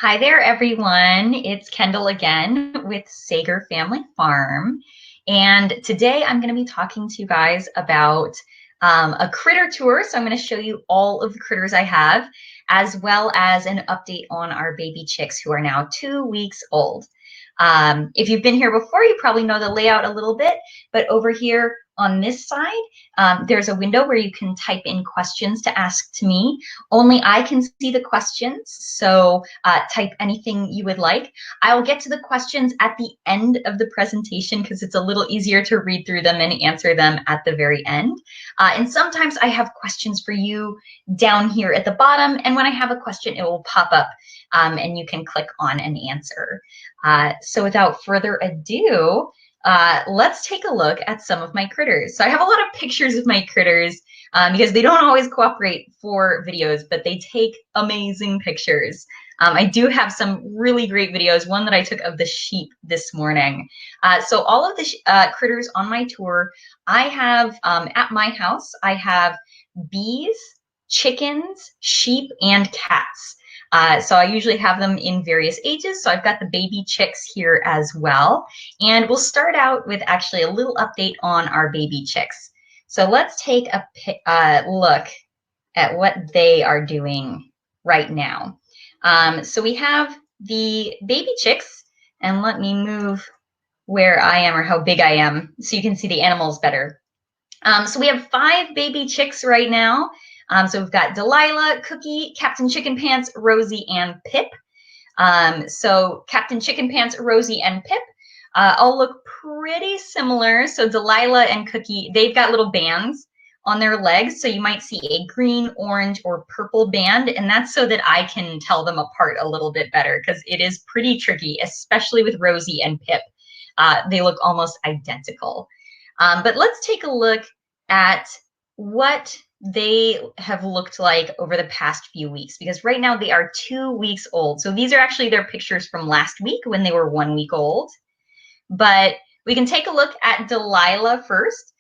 Hi there, everyone. It's Kendall again with Sager Family Farm. And today I'm going to be talking to you guys about a critter tour. So I'm going to show you all of the critters I have, as well as an update on our baby chicks who are now 2 weeks old. If you've been here before, you probably know the layout a little bit, but over here on this side, there's a window where you can type in questions to ask to me. Only I can see the questions, so type anything you would like. I will get to the questions at the end of the presentation because it's a little easier to read through them and answer them at the very end. And sometimes I have questions for you down here at the bottom, and when I have a question, it will pop up and you can click on an answer. So without further ado, let's take a look at some of my critters. So I have a lot of pictures of my critters because they don't always cooperate for videos, but they take amazing pictures. I do have some really great videos, one that I took of the sheep this morning. So all of the critters on my tour, I have at my house, I have bees, chickens, sheep, and cats. So I usually have them in various ages. So I've got the baby chicks here as well. And we'll start out with actually a little update on our baby chicks. So let's take a look at what they are doing right now. So we have the baby chicks, and let me move where I am or how big I am so you can see the animals better. So we have 5 baby chicks right now. So we've got Delilah, Cookie, Captain Chicken Pants, Rosie, and Pip. So Captain Chicken Pants, Rosie, and Pip all look pretty similar. So Delilah and Cookie, they've got little bands on their legs. So you might see a green, orange, or purple band. And that's so that I can tell them apart a little bit better because it is pretty tricky, especially with Rosie and Pip. They look almost identical. But let's take a look at what they have looked like over the past few weeks, because right now they are 2 weeks old. So these are actually their pictures from last week when they were 1 week old. But we can take a look at Delilah first.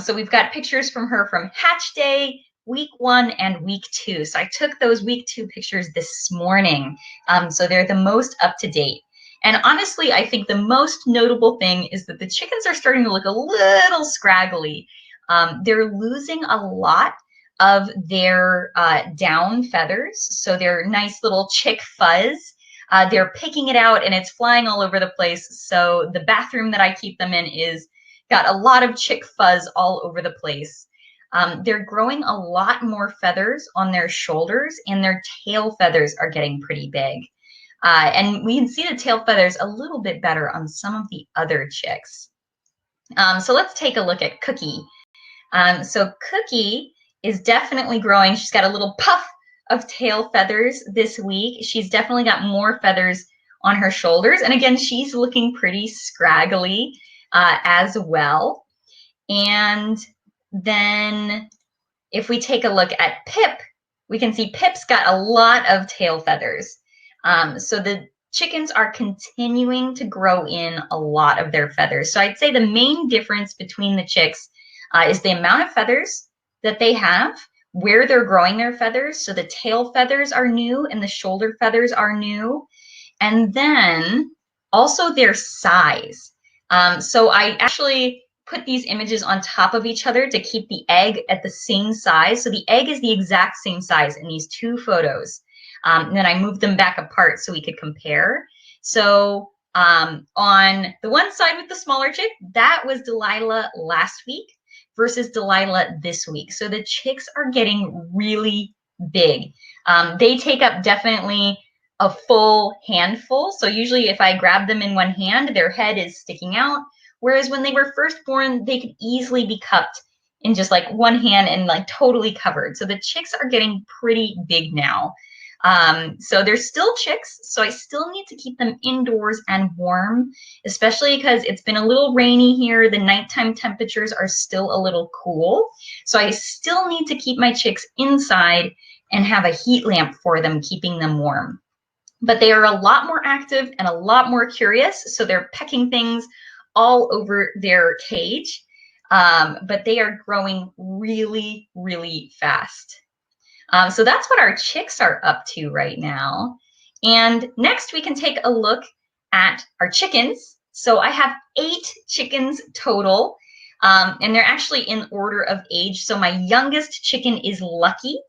So we've got pictures from her from hatch day, week 1, and week 2. So I took those week 2 pictures this morning. So they're the most up to date. And honestly, I think the most notable thing is that the chickens are starting to look a little scraggly. They're losing a lot of their down feathers, so their nice little chick fuzz. They're picking it out and it's flying all over the place. So the bathroom that I keep them in is got a lot of chick fuzz all over the place. They're growing a lot more feathers on their shoulders, and their tail feathers are getting pretty big. And we can see the tail feathers a little bit better on some of the other chicks. So let's take a look at Cookie. So Cookie is definitely growing. She's got a little puff of tail feathers this week. She's definitely got more feathers on her shoulders. And again, she's looking pretty scraggly as well. And then if we take a look at Pip, we can see Pip's got a lot of tail feathers. So the chickens are continuing to grow in a lot of their feathers. So I'd say the main difference between the chicks is the amount of feathers that they have, where they're growing their feathers. So the tail feathers are new and the shoulder feathers are new. And then also their size. So I actually put these images on top of each other to keep the egg at the same size. So the egg is the exact same size in these 2 photos. And then I moved them back apart so we could compare. So on the one side with the smaller chick, that was Delilah last week versus Delilah this week. So the chicks are getting really big. They take up definitely a full handful. So usually if I grab them in one hand, their head is sticking out. Whereas when they were first born, they could easily be cupped in just like one hand and like totally covered. So the chicks are getting pretty big now. So they're still chicks, so I still need to keep them indoors and warm, especially because it's been a little rainy here. The nighttime temperatures are still a little cool. So I still need to keep my chicks inside and have a heat lamp for them, keeping them warm. But they are a lot more active and a lot more curious, so they're pecking things all over their cage. But they are growing really, really fast. So that's what our chicks are up to right now. And next we can take a look at our chickens. So I have 8 chickens total, and they're actually in order of age. So my youngest chicken is Lucky,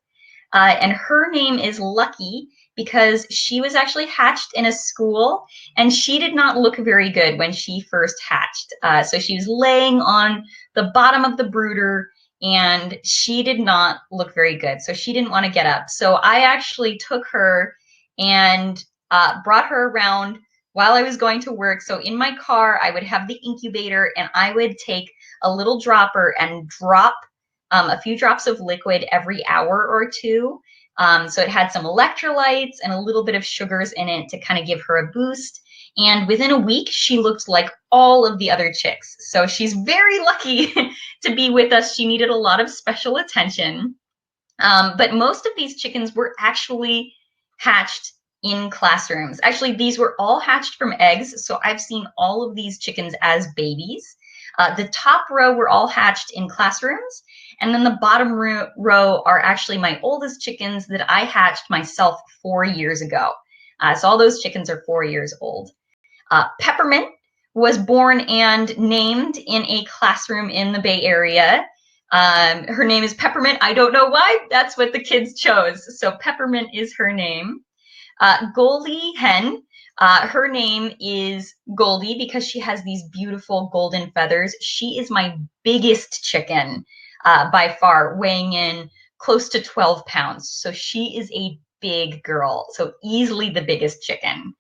and her name is Lucky because she was actually hatched in a school, and she did not look very good when she first hatched. So she was laying on the bottom of the brooder, and she did not look very good. So she didn't want to get up. So I actually took her and brought her around while I was going to work. So in my car, I would have the incubator, and I would take a little dropper and drop a few drops of liquid every hour or two. So it had some electrolytes and a little bit of sugars in it to kind of give her a boost. And within a week, she looked like all of the other chicks. So she's very lucky to be with us. She needed a lot of special attention. But most of these chickens were actually hatched in classrooms. Actually, these were all hatched from eggs. So I've seen all of these chickens as babies. The top row were all hatched in classrooms. And then the bottom row are actually my oldest chickens that I hatched myself 4 years ago. So all those chickens are 4 years old. Peppermint was born and named in a classroom in the Bay Area. Her name is Peppermint. I don't know why. That's what the kids chose. So Peppermint is her name. Goldie Hen. Her name is Goldie because she has these beautiful golden feathers. She is my biggest chicken by far, weighing in close to 12 pounds. So she is a big girl. So easily the biggest chicken.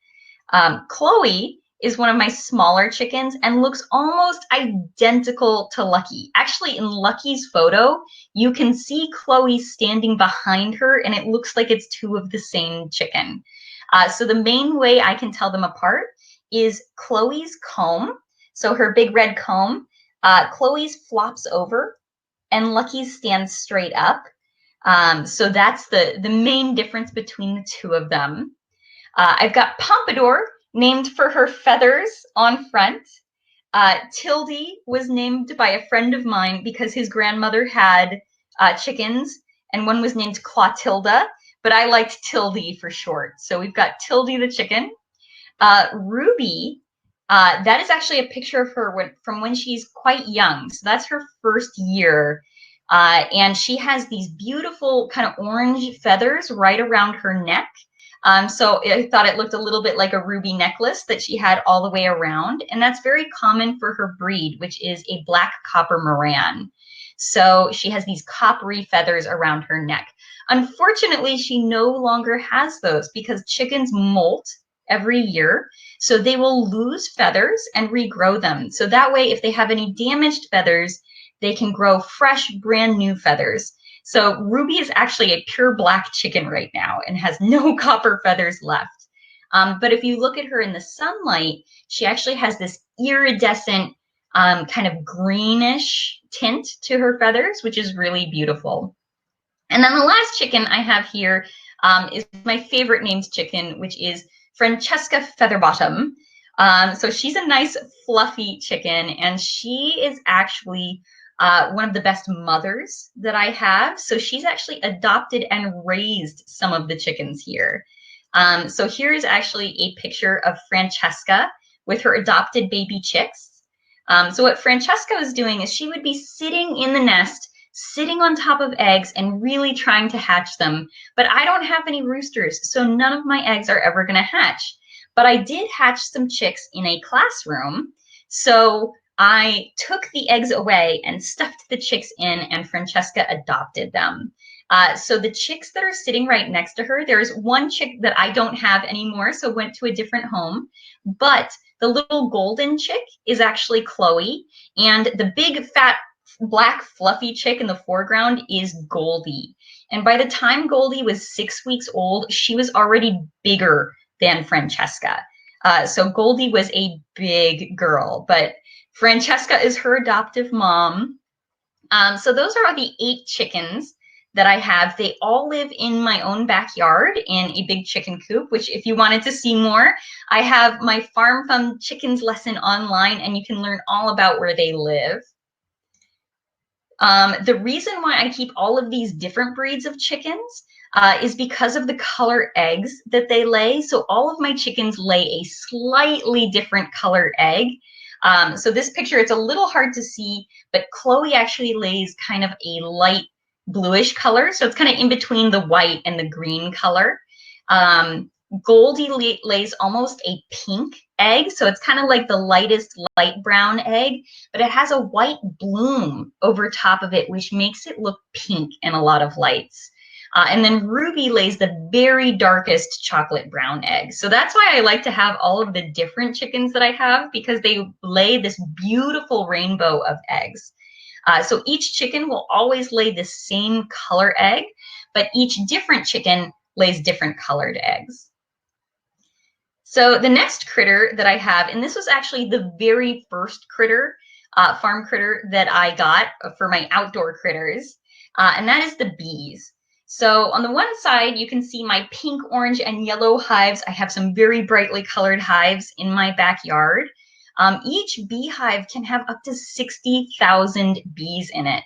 Chloe is one of my smaller chickens and looks almost identical to Lucky. Actually, in Lucky's photo, you can see Chloe standing behind her, and it looks like it's 2 of the same chicken. So the main way I can tell them apart is Chloe's comb. So her big red comb, Chloe's flops over and Lucky's stands straight up. So that's the main difference between the 2 of them. I've got Pompadour, named for her feathers on front. Tildy was named by a friend of mine because his grandmother had chickens, and one was named Clotilda, but I liked Tildy for short. So we've got Tildy the chicken. Ruby, that is actually a picture of her from when she's quite young. So that's her first year. And she has these beautiful kind of orange feathers right around her neck. So I thought it looked a little bit like a ruby necklace that she had all the way around. And that's very common for her breed, which is a black copper Moran. So she has these coppery feathers around her neck. Unfortunately, she no longer has those because chickens molt every year. So they will lose feathers and regrow them. So that way, if they have any damaged feathers, they can grow fresh, brand new feathers. So Ruby is actually a pure black chicken right now and has no copper feathers left. But if you look at her in the sunlight, she actually has this iridescent kind of greenish tint to her feathers, which is really beautiful. And then the last chicken I have here is my favorite named chicken, which is Francesca Featherbottom. So she's a nice fluffy chicken, and she is actually one of the best mothers that I have. So she's actually adopted and raised some of the chickens here. So here is actually a picture of Francesca with her adopted baby chicks. So what Francesca was doing is she would be sitting in the nest, sitting on top of eggs and really trying to hatch them. But I don't have any roosters, so none of my eggs are ever going to hatch. But I did hatch some chicks in a classroom. So I took the eggs away and stuffed the chicks in, and Francesca adopted them. So the chicks that are sitting right next to her, there's one chick that I don't have anymore, so went to a different home. But the little golden chick is actually Chloe, and the big fat black fluffy chick in the foreground is Goldie. And by the time Goldie was 6 weeks old, she was already bigger than Francesca. So Goldie was a big girl, but Francesca is her adoptive mom. So those are the 8 chickens that I have. They all live in my own backyard in a big chicken coop, which if you wanted to see more, I have my Farm Fun Chickens lesson online, and you can learn all about where they live. The reason why I keep all of these different breeds of chickens is because of the color eggs that they lay. So all of my chickens lay a slightly different colored egg. So this picture, it's a little hard to see, but Chloe actually lays kind of a light bluish color. So it's kind of in between the white and the green color. Goldie lays almost a pink egg. So it's kind of like the lightest light brown egg, but it has a white bloom over top of it, which makes it look pink in a lot of lights. And then Ruby lays the very darkest chocolate brown egg. So that's why I like to have all of the different chickens that I have, because they lay this beautiful rainbow of eggs. So each chicken will always lay the same color egg, but each different chicken lays different colored eggs. So the next critter that I have, and this was actually the very first critter, farm critter that I got for my outdoor critters, and that is the bees. So on the one side, you can see my pink, orange, and yellow hives. I have some very brightly colored hives in my backyard. Each beehive can have up to 60,000 bees in it.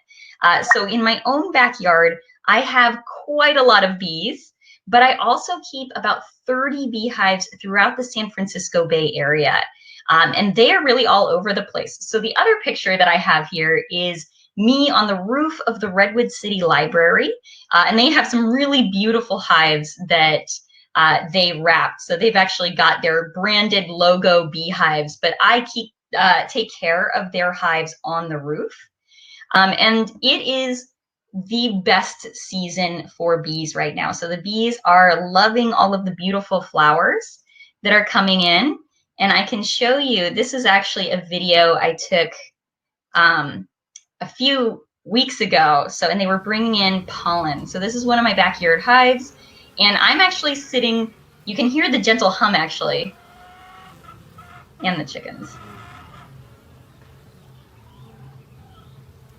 So in my own backyard, I have quite a lot of bees, but I also keep about 30 beehives throughout the San Francisco Bay Area. And they are really all over the place. So the other picture that I have here is me on the roof of the Redwood City Library. And they have some really beautiful hives that they wrapped. So they've actually got their branded logo beehives, but I take care of their hives on the roof. And it is the best season for bees right now. So the bees are loving all of the beautiful flowers that are coming in. And I can show you, this is actually a video I took a few weeks ago. So, and they were bringing in pollen. So this is one of my backyard hives. And I'm actually sitting, you can hear the gentle hum actually, and the chickens.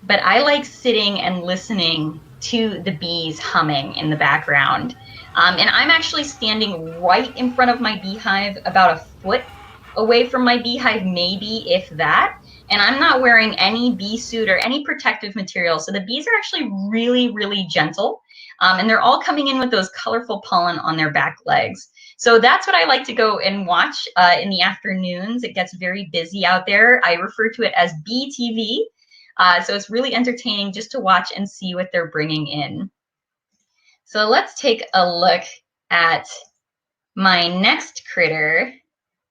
But I like sitting and listening to the bees humming in the background. And I'm actually standing right in front of my beehive, about a foot away from my beehive, maybe if that. And I'm not wearing any bee suit or any protective material. So the bees are actually really, really gentle. And they're all coming in with those colorful pollen on their back legs. So that's what I like to go and watch in the afternoons. It gets very busy out there. I refer to it as bee TV. So it's really entertaining just to watch and see what they're bringing in. So let's take a look at my next critter,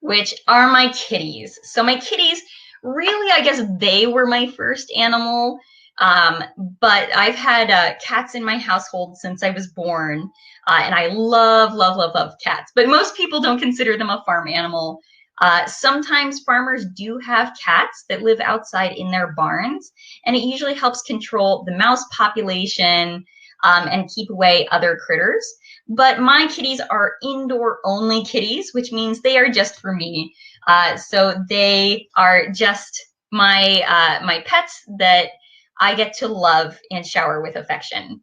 which are my kitties. So my kitties, really, I guess they were my first animal, but I've had cats in my household since I was born, and I love, love, love, love cats. But most people don't consider them a farm animal. Sometimes farmers do have cats that live outside in their barns, and it usually helps control the mouse population and keep away other critters. But my kitties are indoor only kitties, which means they are just for me. So they are just my pets that I get to love and shower with affection.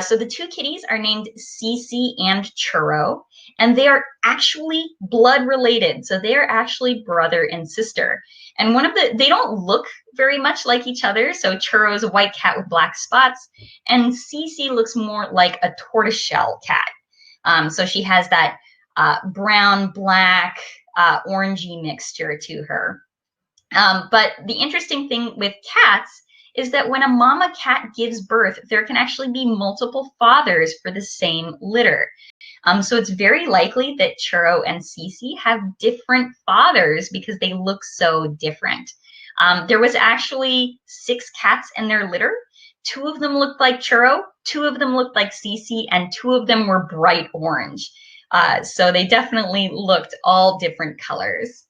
So the two kitties are named Cece and Churro, and they are actually blood related. So they are actually brother and sister. And they don't look very much like each other. So Churro is a white cat with black spots, and Cece looks more like a tortoiseshell cat. So she has that brown, black, orangey mixture to her. But the interesting thing with cats is that when a mama cat gives birth, there can actually be multiple fathers for the same litter. So it's very likely that Churro and Cece have different fathers because they look so different. There was actually 6 cats in their litter. 2 of them looked like Churro, 2 of them looked like Cece, and 2 of them were bright orange. So they definitely looked all different colors.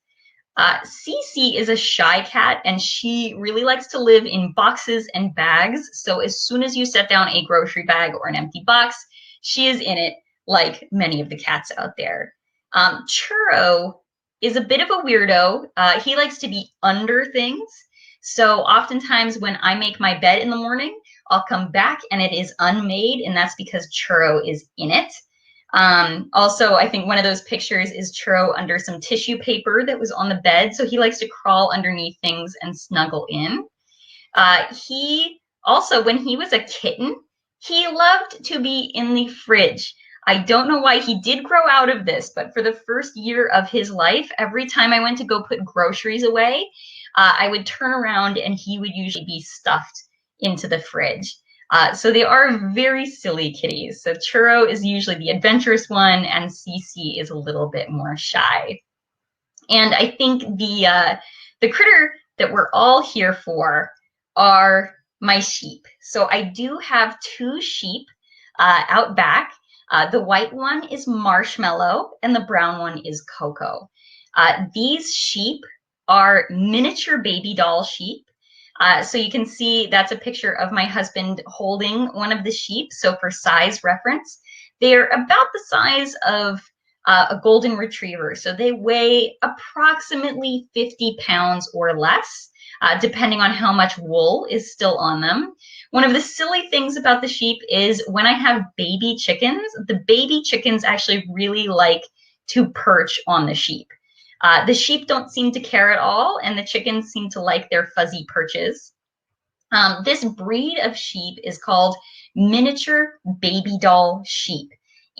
Cece is a shy cat, and she really likes to live in boxes and bags. So as soon as you set down a grocery bag or an empty box, she is in it, like many of the cats out there. Churro is a bit of a weirdo. He likes to be under things. So oftentimes when I make my bed in the morning, I'll come back and it is unmade, and that's because Churro is in it. Also, I think one of those pictures is Churro under some tissue paper that was on the bed. So he likes to crawl underneath things and snuggle in. He also, when he was a kitten, He loved to be in the fridge. I don't know why. He did grow out of this, but for the first year of his life, every time I went to go put groceries away, I would turn around and he would usually be stuffed into the fridge. So they are very silly kitties. So Churro is usually the adventurous one, and Cece is a little bit more shy. And I think the critter that we're all here for are my sheep. So I do have two sheep out back. The white one is Marshmallow and the brown one is Coco. These sheep are miniature baby doll sheep. So you can see that's a picture of my husband holding one of the sheep. So for size reference, they're about the size of a golden retriever. So they weigh approximately 50 pounds or less, depending on how much wool is still on them. One of the silly things about the sheep is when I have baby chickens, the baby chickens actually really like to perch on the sheep. The sheep don't seem to care at all, and the chickens seem to like their fuzzy perches. This breed of sheep is called miniature baby doll sheep.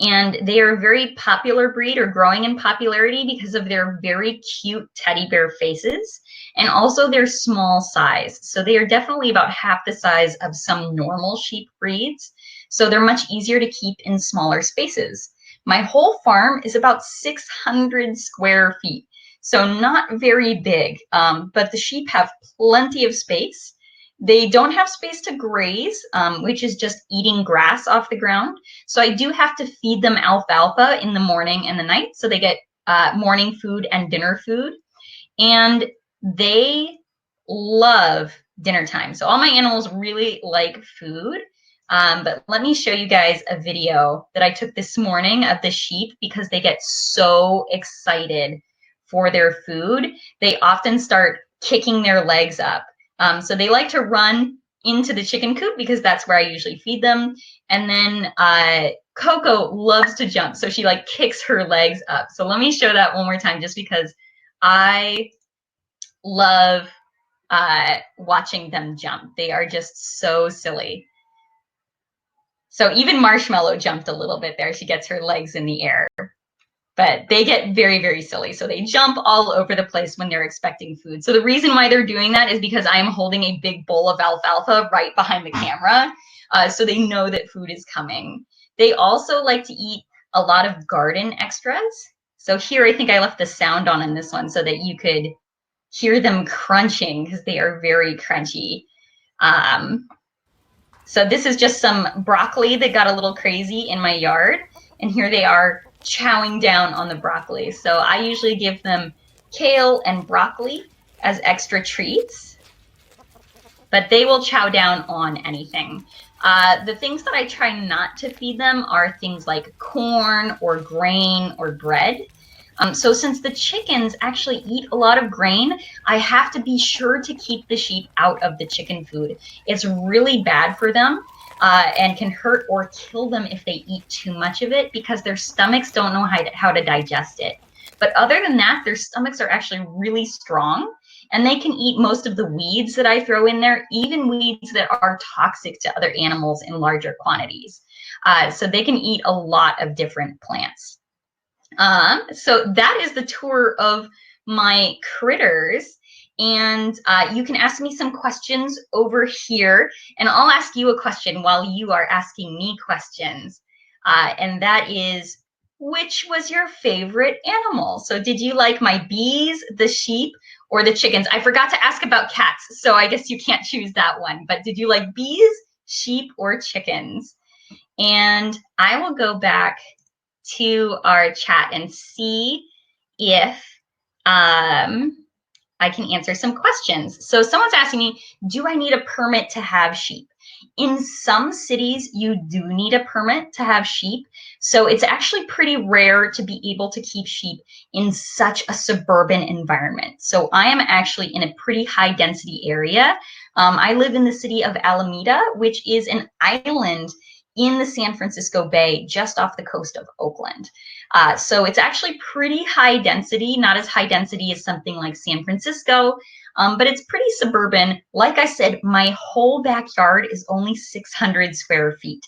And they are a very popular breed, or growing in popularity, because of their very cute teddy bear faces and also their small size. So they are definitely about half the size of some normal sheep breeds. So they're much easier to keep in smaller spaces. My whole farm is about 600 square feet. So not very big, but the sheep have plenty of space. They don't have space to graze, which is just eating grass off the ground. So I do have to feed them alfalfa in the morning and the night. So they get morning food and dinner food. And they love dinner time. So all my animals really like food. But let me show you guys a video that I took this morning of the sheep because they get so excited for their food. They often start kicking their legs up. So they like to run into the chicken coop because that's where I usually feed them. And then Coco loves to jump. So she like kicks her legs up. So let me show that one more time just because I love watching them jump. They are just so silly. So even Marshmallow jumped a little bit there. She gets her legs in the air. But they get very, very silly. So they jump all over the place when they're expecting food. So the reason why they're doing that is because I'm holding a big bowl of alfalfa right behind the camera. So they know that food is coming. They also like to eat a lot of garden extras. So here, I think I left the sound on in this one so that you could hear them crunching because they are very crunchy. So this is just some broccoli that got a little crazy in my yard. And here they are chowing down on the broccoli. So I usually give them kale and broccoli as extra treats, but they will chow down on anything. The things that I try not to feed them are things like corn or grain or bread. So since the chickens actually eat a lot of grain, I have to be sure to keep the sheep out of the chicken food. It's really bad for them and can hurt or kill them if they eat too much of it because their stomachs don't know how to digest it. But other than that, their stomachs are actually really strong and they can eat most of the weeds that I throw in there, even weeds that are toxic to other animals in larger quantities. So they can eat a lot of different plants. So that is the tour of my critters. And you can ask me some questions over here, and I'll ask you a question while you are asking me questions. And that is, which was your favorite animal? So did you like my bees, the sheep, or the chickens? I forgot to ask about cats, so I guess you can't choose that one. But did you like bees, sheep, or chickens? And I will go back to our chat and see if I can answer some questions. So someone's asking me, do I need a permit to have sheep? In some cities, you do need a permit to have sheep. So it's actually pretty rare to be able to keep sheep in such a suburban environment. So I am actually in a pretty high density area. I live in the city of Alameda, which is an island in the San Francisco Bay, just off the coast of Oakland. So it's actually pretty high density, not as high density as something like San Francisco, but it's pretty suburban. Like I said, my whole backyard is only 600 square feet.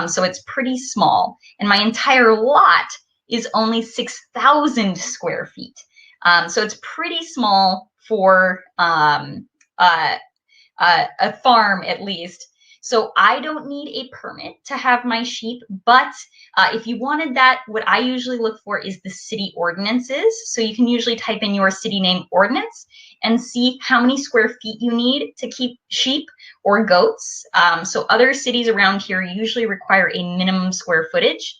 So it's pretty small. And my entire lot is only 6,000 square feet. So it's pretty small for a farm at least. So I don't need a permit to have my sheep, but if you wanted that, what I usually look for is the city ordinances. So you can usually type in your city name ordinance and see how many square feet you need to keep sheep or goats. So other cities around here usually require a minimum square footage.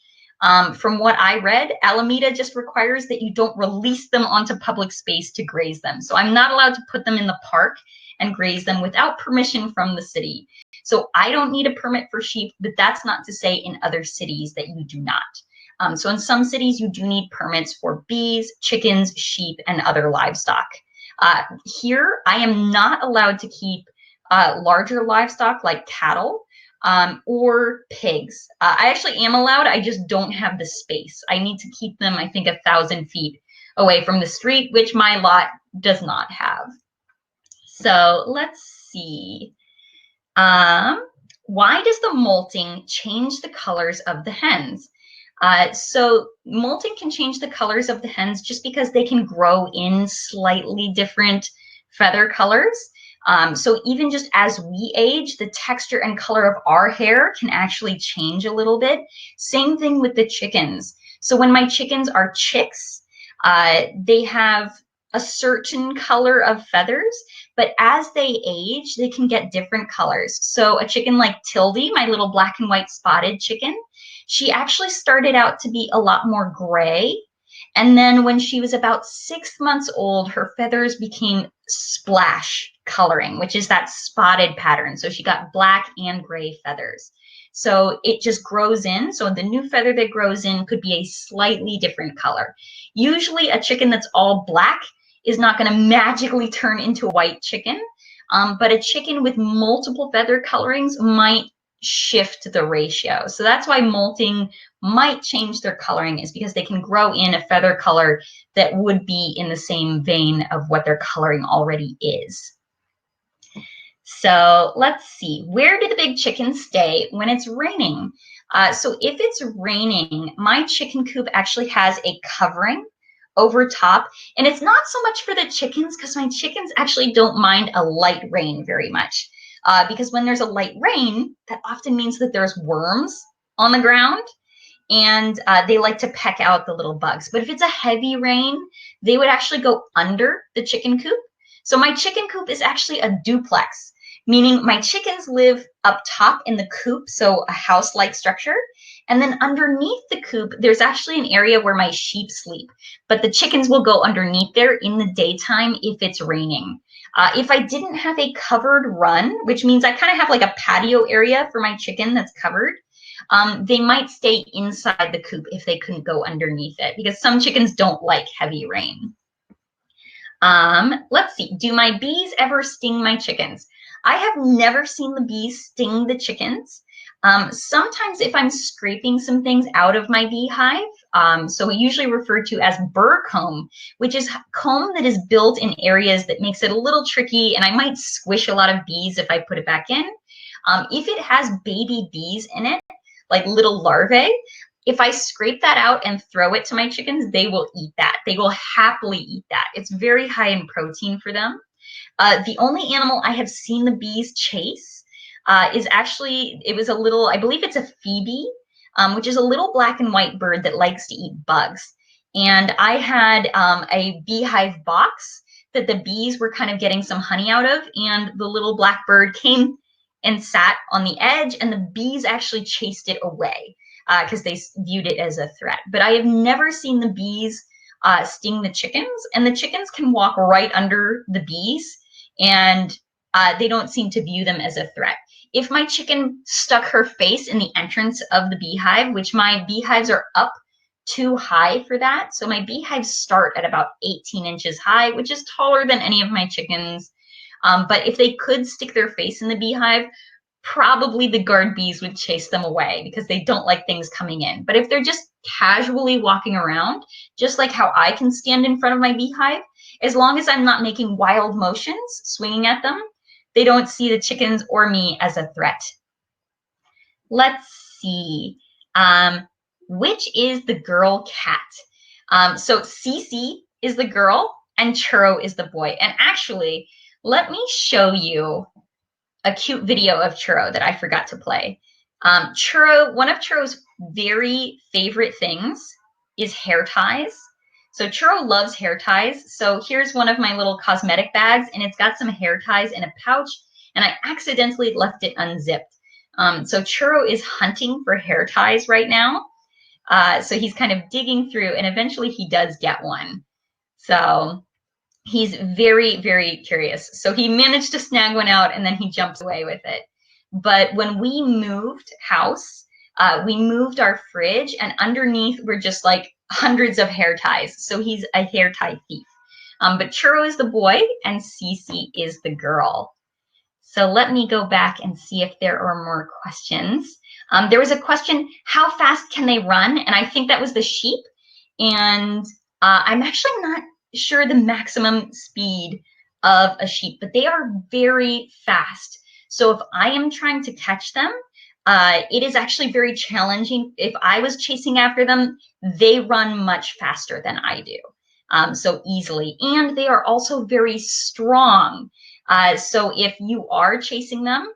From what I read, Alameda just requires that you don't release them onto public space to graze them. So I'm not allowed to put them in the park and graze them without permission from the city. So I don't need a permit for sheep, but that's not to say in other cities that you do not. So in some cities, you do need permits for bees, chickens, sheep, and other livestock. Here, I am not allowed to keep larger livestock like cattle or pigs. I actually am allowed, I just don't have the space. I need to keep them, I think, 1,000 feet away from the street, which my lot does not have. So let's see. Why does the molting change the colors of the hens? So molting can change the colors of the hens just because they can grow in slightly different feather colors. So even just as we age, the texture and color of our hair can actually change a little bit. Same thing with the chickens. So when my chickens are chicks, they have a certain color of feathers, but as they age, they can get different colors. So a chicken like Tildy, my little black and white spotted chicken, she actually started out to be a lot more gray. And then when she was about 6 months old, her feathers became splash coloring, which is that spotted pattern. So she got black and gray feathers. So it just grows in. So the new feather that grows in could be a slightly different color. Usually a chicken that's all black is not going to magically turn into a white chicken, but a chicken with multiple feather colorings might shift the ratio. So that's why molting might change their coloring, is because they can grow in a feather color that would be in the same vein of what their coloring already is. So let's see, where do the big chickens stay when it's raining? So if it's raining, my chicken coop actually has a covering over top, and it's not so much for the chickens because my chickens actually don't mind a light rain very much, because when there's a light rain, that often means that there's worms on the ground, and they like to peck out the little bugs. But if it's a heavy rain, they would actually go under the chicken coop. So my chicken coop is actually a duplex, meaning my chickens live up top in the coop, so a house-like structure. And then underneath the coop, there's actually an area where my sheep sleep. But the chickens will go underneath there in the daytime if it's raining. If I didn't have a covered run, which means I kind of have like a patio area for my chicken that's covered, they might stay inside the coop if they couldn't go underneath it, because some chickens don't like heavy rain. Let's see, do my bees ever sting my chickens? I have never seen the bees sting the chickens. Sometimes if I'm scraping some things out of my beehive, so we usually refer to as burr comb, which is comb that is built in areas that makes it a little tricky, and I might squish a lot of bees if I put it back in. If it has baby bees in it, like little larvae, if I scrape that out and throw it to my chickens, they will eat that. They will happily eat that. It's very high in protein for them. The only animal I have seen the bees chase is actually, it was a little, I believe it's a phoebe, which is a little black and white bird that likes to eat bugs. And I had a beehive box that the bees were kind of getting some honey out of, and the little black bird came and sat on the edge, and the bees actually chased it away because they viewed it as a threat. But I have never seen the bees sting the chickens, and the chickens can walk right under the bees, and they don't seem to view them as a threat. If my chicken stuck her face in the entrance of the beehive, which my beehives are up too high for that, so my beehives start at about 18 inches high, which is taller than any of my chickens. But if they could stick their face in the beehive, probably the guard bees would chase them away because they don't like things coming in. But if they're just casually walking around, just like how I can stand in front of my beehive, as long as I'm not making wild motions, swinging at them, they don't see the chickens or me as a threat. Let's see. Which is the girl cat? So Cece is the girl and Churro is the boy. And actually, let me show you a cute video of Churro that I forgot to play. Churro, one of Churro's very favorite things is hair ties. So Churro loves hair ties. So here's one of my little cosmetic bags, and it's got some hair ties in a pouch, and I accidentally left it unzipped. So Churro is hunting for hair ties right now. So he's kind of digging through, and eventually he does get one. So he's very, very curious. So he managed to snag one out, and then he jumps away with it. But when we moved house, we moved our fridge, and underneath were just like hundreds of hair ties. So he's a hair tie thief. But Churro is the boy, and Cece is the girl. So let me go back and see if there are more questions. There was a question, how fast can they run? And I think that was the sheep. And I'm actually not sure the maximum speed of a sheep, but they are very fast. So if I am trying to catch them, it is actually very challenging. If I was chasing after them, they run much faster than I do, so easily. And they are also very strong. So if you are chasing them,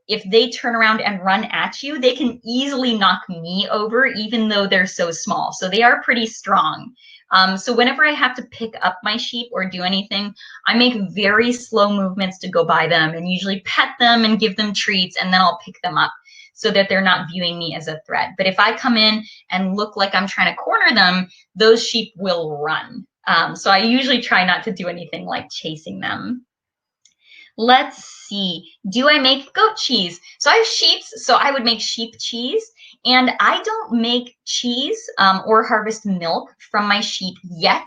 if they turn around and run at you, they can easily knock me over, even though they're so small. So they are pretty strong. So whenever I have to pick up my sheep or do anything, I make very slow movements to go by them and usually pet them and give them treats, and then I'll pick them up so that they're not viewing me as a threat. But if I come in and look like I'm trying to corner them, those sheep will run. So I usually try not to do anything like chasing them. Let's see. Do I make goat cheese? So I have sheep, so I would make sheep cheese. And I don't make cheese or harvest milk from my sheep yet.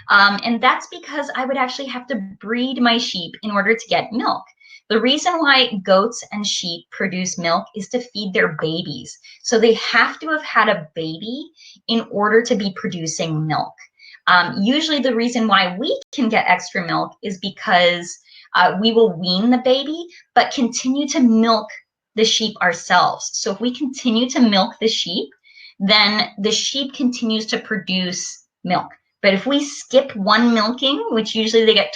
And that's because I would actually have to breed my sheep in order to get milk. The reason why goats and sheep produce milk is to feed their babies. So they have to have had a baby in order to be producing milk. Usually the reason why we can get extra milk is because we will wean the baby, but continue to milk the sheep ourselves. So if we continue to milk the sheep, then the sheep continues to produce milk. But if we skip one milking, which usually they get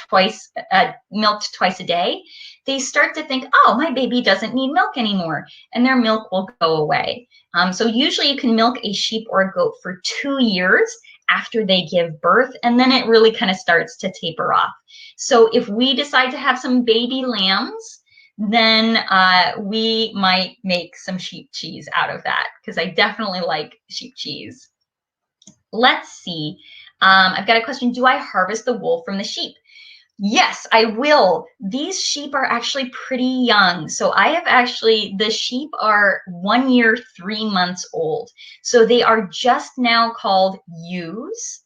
milked twice a day, they start to think, oh, my baby doesn't need milk anymore, and their milk will go away. So usually you can milk a sheep or a goat for 2 years after they give birth, and then it really kind of starts to taper off. So if we decide to have some baby lambs, then we might make some sheep cheese out of that, because I definitely like sheep cheese. Let's see. I've got a question. Do I harvest the wool from the sheep? Yes, I will. These sheep are actually pretty young. So the sheep are 1 year, 3 months old. So they are just now called ewes.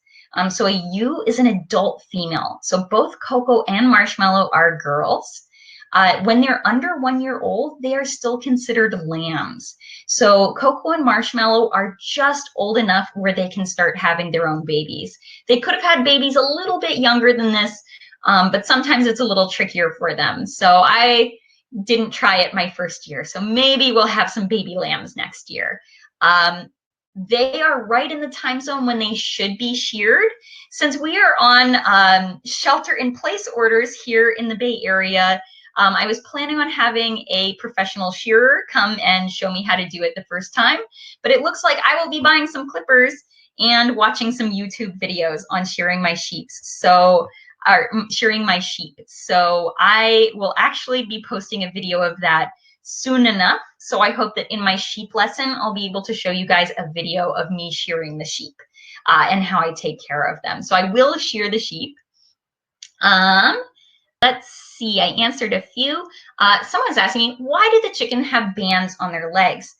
So a ewe is an adult female. So both Coco and Marshmallow are girls. When they're under 1 year old, they are still considered lambs. So Coco and Marshmallow are just old enough where they can start having their own babies. They could have had babies a little bit younger than this, but sometimes it's a little trickier for them. So I didn't try it my first year. So maybe we'll have some baby lambs next year. They are right in the time zone when they should be sheared. Since we are on shelter-in-place orders here in the Bay Area, I was planning on having a professional shearer come and show me how to do it the first time, but it looks like I will be buying some clippers and watching some YouTube videos on shearing my sheep. So I will actually be posting a video of that soon enough. So I hope that in my sheep lesson, I'll be able to show you guys a video of me shearing the sheep and how I take care of them. So I will shear the sheep. Let's see, I answered a few. Someone's asking me, why did the chicken have bands on their legs?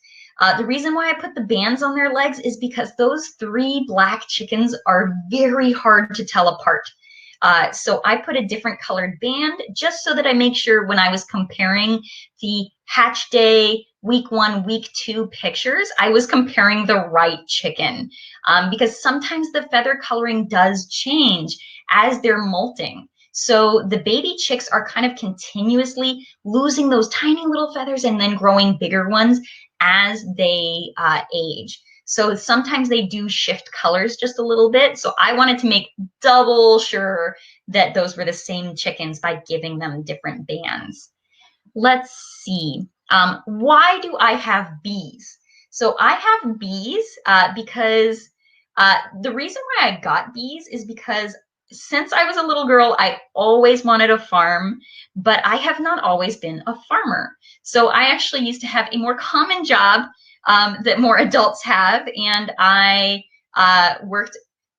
The reason why I put the bands on their legs is because those 3 black chickens are very hard to tell apart. So I put a different colored band just so that I make sure when I was comparing the hatch day, week 1, week 2 pictures, I was comparing the right chicken because sometimes the feather coloring does change as they're molting. So the baby chicks are kind of continuously losing those tiny little feathers and then growing bigger ones as they age. So sometimes they do shift colors just a little bit. So I wanted to make double sure that those were the same chickens by giving them different bands. Let's see. Why do I have bees? So I have bees because the reason why I got bees is because since I was a little girl, I always wanted a farm, but I have not always been a farmer. So I actually used to have a more common job that more adults have, and I worked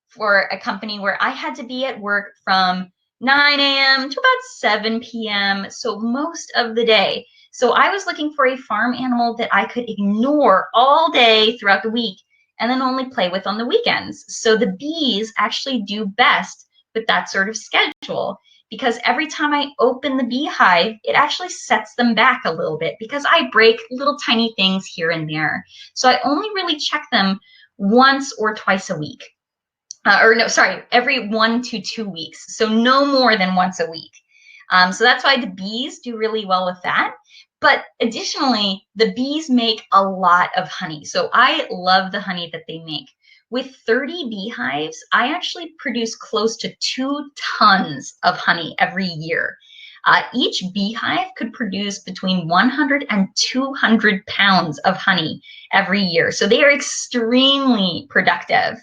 for a company where I had to be at work from 9 a.m. to about 7 p.m. So most of the day. So I was looking for a farm animal that I could ignore all day throughout the week and then only play with on the weekends. So the bees actually do best with that sort of schedule because every time I open the beehive, it actually sets them back a little bit because I break little tiny things here and there. So I only really check them once or twice a week. Or no, sorry, every 1 to 2 weeks. So no more than once a week. So that's why the bees do really well with that. But additionally, the bees make a lot of honey. So I love the honey that they make. With 30 beehives, I actually produce close to 2 tons of honey every year. Each beehive could produce between 100 and 200 pounds of honey every year. So they are extremely productive.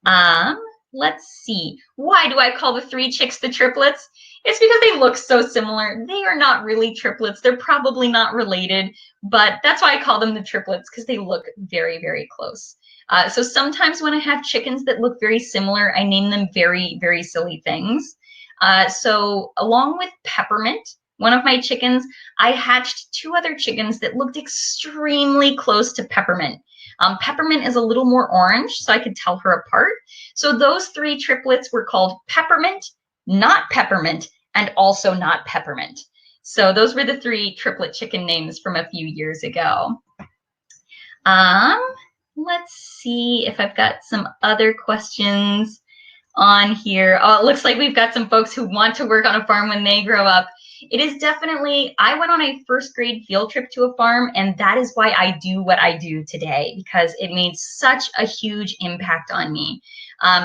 Um, let's see. Why do I call the 3 chicks the triplets? It's because they look so similar. They are not really triplets. They're probably not related, but that's why I call them the triplets because they look very, very close. So sometimes when I have chickens that look very similar, I name them very, very silly things. So along with Peppermint, one of my chickens, I hatched 2 other chickens that looked extremely close to Peppermint. Peppermint is a little more orange, so I could tell her apart. So those 3 triplets were called Peppermint, Not Peppermint, and also Not Peppermint. So those were the 3 triplet chicken names from a few years ago. Let's see if I've got some other questions on here. Oh, it looks like we've got some folks who want to work on a farm when they grow up. It is definitely, I went on a 1st grade field trip to a farm, and that is why I do what I do today, because it made such a huge impact on me.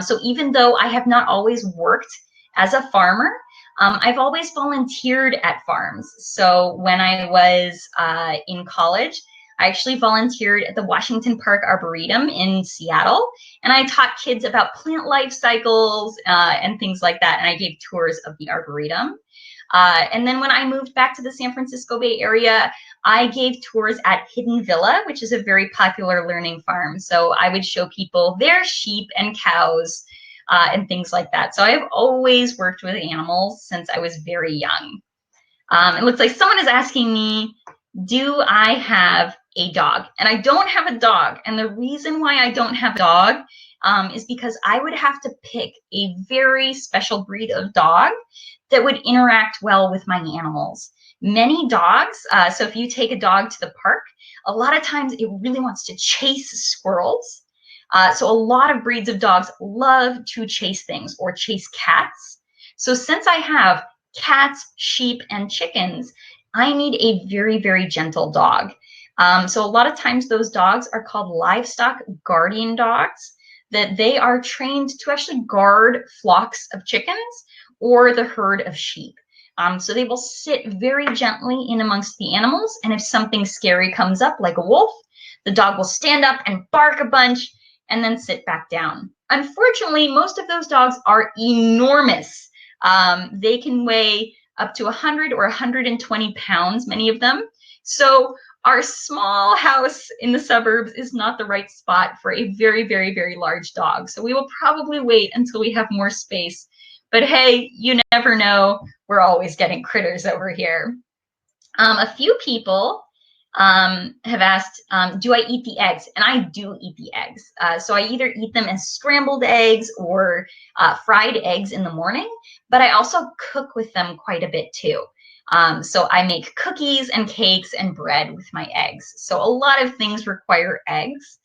So even though I have not always worked as a farmer, I've always volunteered at farms. So when I was in college, I actually volunteered at the Washington Park Arboretum in Seattle, and I taught kids about plant life cycles and things like that, and I gave tours of the Arboretum. And then when I moved back to the San Francisco Bay Area, I gave tours at Hidden Villa, which is a very popular learning farm. So I would show people their sheep and cows and things like that. So I've always worked with animals since I was very young. It looks like someone is asking me, do I have a dog? And I don't have a dog. And the reason why I don't have a dog is because I would have to pick a very special breed of dog that would interact well with my animals. Many dogs, so if you take a dog to the park, a lot of times it really wants to chase squirrels. So a lot of breeds of dogs love to chase things or chase cats. So since I have cats, sheep, and chickens, I need a very, very gentle dog. So a lot of times those dogs are called livestock guardian dogs, that they are trained to actually guard flocks of chickens or the herd of sheep. So they will sit very gently in amongst the animals, and if something scary comes up, like a wolf, the dog will stand up and bark a bunch and then sit back down. Unfortunately, most of those dogs are enormous. They can weigh up to 100 or 120 pounds, many of them. So our small house in the suburbs is not the right spot for a very, very, very large dog. So we will probably wait until we have more space. But hey, you never know. We're always getting critters over here. A few people have asked, do I eat the eggs? And I do eat the eggs. So I either eat them as scrambled eggs or fried eggs in the morning, but I also cook with them quite a bit too. So I make cookies and cakes and bread with my eggs. So a lot of things require eggs.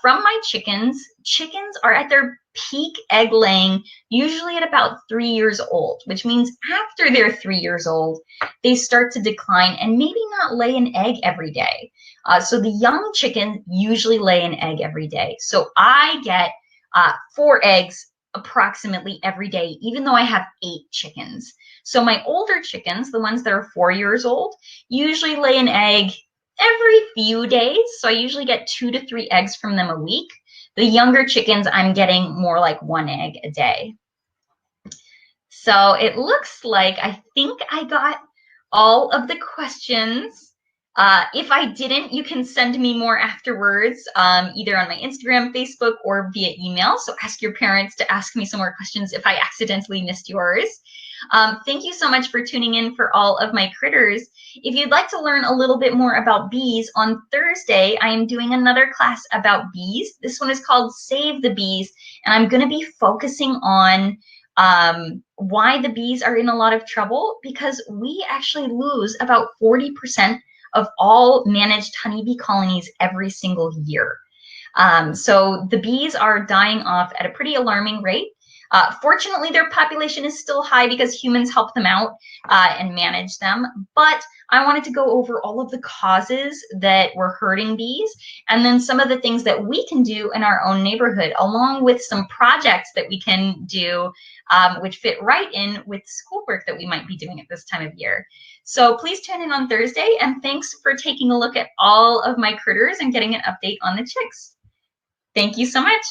From my chickens, chickens are at their peak egg laying usually at about 3 years old, which means after they're 3 years old, they start to decline and maybe not lay an egg every day. So the young chickens usually lay an egg every day. So I get 4 eggs approximately every day, even though I have 8 chickens. So my older chickens, the ones that are 4 years old, usually lay an egg every few days. So I usually get 2 to 3 eggs from them a week. The younger chickens, I'm getting more like 1 egg a day. So it looks like I think I got all of the questions. If I didn't, you can send me more afterwards, either on my Instagram, Facebook, or via email. So ask your parents to ask me some more questions if I accidentally missed yours. Thank you so much for tuning in for all of my critters. If you'd like to learn a little bit more about bees, on Thursday, I am doing another class about bees. This one is called Save the Bees, and I'm going to be focusing on why the bees are in a lot of trouble, because we actually lose about 40% of all managed honeybee colonies every single year. So the bees are dying off at a pretty alarming rate. Fortunately, their population is still high because humans help them out and manage them. But I wanted to go over all of the causes that were hurting bees, and then some of the things that we can do in our own neighborhood, along with some projects that we can do, which fit right in with schoolwork that we might be doing at this time of year. So please tune in on Thursday, and thanks for taking a look at all of my critters and getting an update on the chicks. Thank you so much.